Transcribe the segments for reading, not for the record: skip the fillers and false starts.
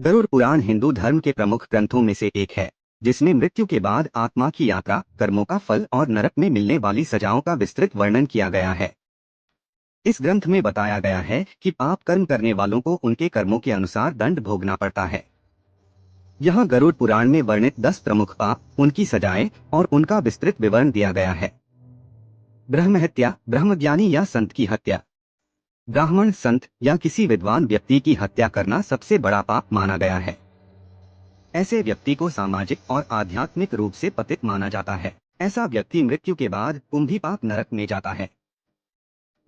गरुड़ पुराण हिंदू धर्म के प्रमुख ग्रंथों में से एक है, जिसमें मृत्यु के बाद आत्मा की यात्रा, कर्मों का फल और नरक में मिलने वाली सजाओं का विस्तृत वर्णन किया गया है। इस ग्रंथ में बताया गया है कि पाप कर्म करने वालों को उनके कर्मों के अनुसार दंड भोगना पड़ता है। यहाँ गरुड़ पुराण में वर्णित 10 प्रमुख पाप, उनकी सजाएं और उनका विस्तृत विवरण दिया गया है। ब्रह्म हत्या, ब्रह्मज्ञानी या संत की हत्या। ब्राह्मण, संत या किसी विद्वान व्यक्ति की हत्या करना सबसे बड़ा पाप माना गया है। ऐसे व्यक्ति को सामाजिक और आध्यात्मिक रूप से पतित माना जाता है। ऐसा व्यक्ति मृत्यु के बाद कुंभीपाक नरक में जाता है।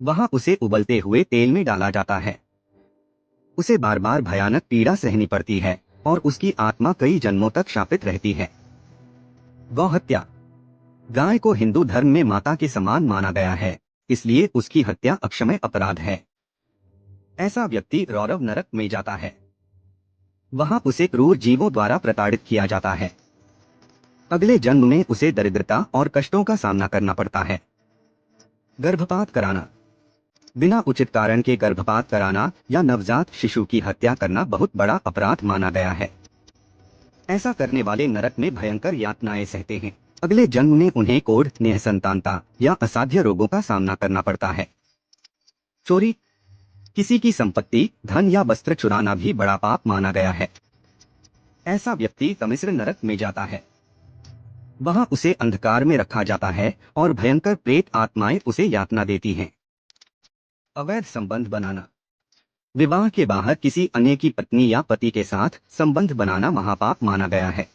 वहां उसे उबलते हुए तेल में डाला जाता है। उसे बार बार भयानक पीड़ा सहनी पड़ती है और उसकी आत्मा कई जन्मों तक शापित रहती है। गौ हत्या। गाय को हिंदू धर्म में माता के समान माना गया है, इसलिए उसकी हत्या अक्षम्य अपराध है। ऐसा व्यक्ति रौरव नरक में जाता है। वहां उसे क्रूर जीवों द्वारा प्रताड़ित किया जाता है। अगले जन्म में उसे दरिद्रता और कष्टों का सामना करना पड़ता है। गर्भपात कराना। बिना उचित कारण के गर्भपात कराना या नवजात शिशु की हत्या करना बहुत बड़ा अपराध माना गया है। ऐसा करने वाले नरक में भयंकर यातनाएं सहते हैं। अगले जन्म में उन्हें कोढ़, निःसंतानता या असाध्य रोगों का सामना करना पड़ता है। चोरी। किसी की संपत्ति, धन या वस्त्र चुराना भी बड़ा पाप माना गया है। ऐसा व्यक्ति तमिस्र नरक में जाता है। वहां उसे अंधकार में रखा जाता है और भयंकर प्रेत आत्माएं उसे यातना देती हैं। अवैध संबंध बनाना। विवाह के बाहर किसी अन्य की पत्नी या पति के साथ संबंध बनाना महापाप माना गया है।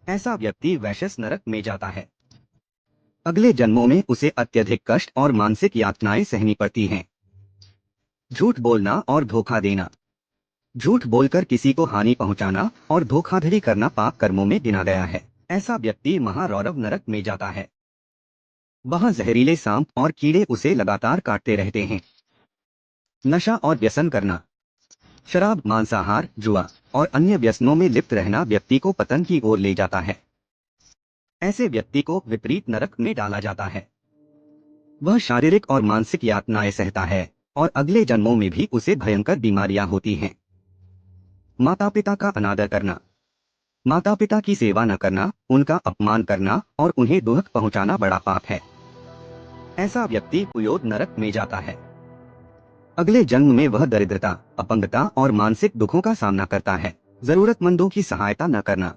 ऐसा व्यक्ति वैश्यस नरक में जाता है। अगले जन्मों में उसे अत्यधिक कष्ट और मानसिक यातनाएं सहनी पड़ती हैं। झूठ बोलना और धोखा देना। झूठ बोलकर किसी को हानि पहुंचाना और धोखाधड़ी करना पाप कर्मों में गिना गया है। ऐसा व्यक्ति महारौरव नरक में जाता है। वहां जहरीले सांप और कीड़े उसे लगातार काटते रहते हैं। नशा और व्यसन करना। शराब, मांसाहार, जुआ और अन्य व्यसनों में लिप्त रहना व्यक्ति को पतन की ओर ले जाता है। ऐसे व्यक्ति को विपरीत नरक में डाला जाता है। वह शारीरिक और मानसिक यातनाएं सहता है और अगले जन्मों में भी उसे भयंकर बीमारियां होती हैं। माता पिता का अनादर करना। माता पिता की सेवा न करना, उनका अपमान करना और उन्हें दुख पहुंचाना बड़ा पाप है। ऐसा व्यक्ति कुयोद नरक में जाता है। अगले जन्म में वह दरिद्रता, अपंगता और मानसिक दुखों का सामना करता है। जरूरतमंदों की सहायता न करना।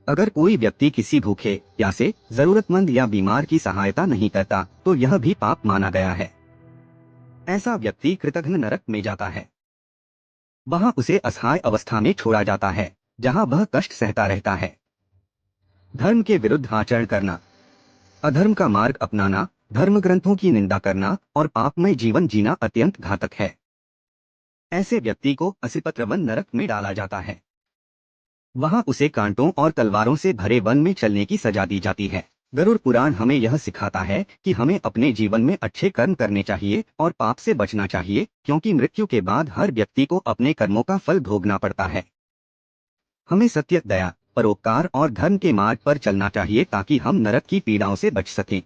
अगर कोई व्यक्ति किसी भूखे, प्यासे, जरूरतमंद या बीमार की सहायता नहीं करता तो यह भी पाप माना गया है। ऐसा व्यक्ति कृतघ्न नरक में जाता है। वहां उसे असहाय अवस्था में छोड़ा जाता है, जहां वह कष्ट सहता रहता है। धर्म के विरुद्ध आचरण करना। अधर्म का मार्ग अपनाना, धर्म ग्रंथों की निंदा करना और पापमय जीवन जीना अत्यंत घातक है। ऐसे व्यक्ति को असिपत्रवन नरक में डाला जाता है। वहां उसे कांटों और तलवारों से भरे वन में चलने की सजा दी जाती है। गरुड़ पुराण हमें यह सिखाता है कि हमें अपने जीवन में अच्छे कर्म करने चाहिए और पाप से बचना चाहिए, क्योंकि मृत्यु के बाद हर व्यक्ति को अपने कर्मों का फल भोगना पड़ता है। हमें सत्य, दया, परोपकार और धर्म के मार्ग पर चलना चाहिए ताकि हम नरक की पीड़ाओं से बच सकें।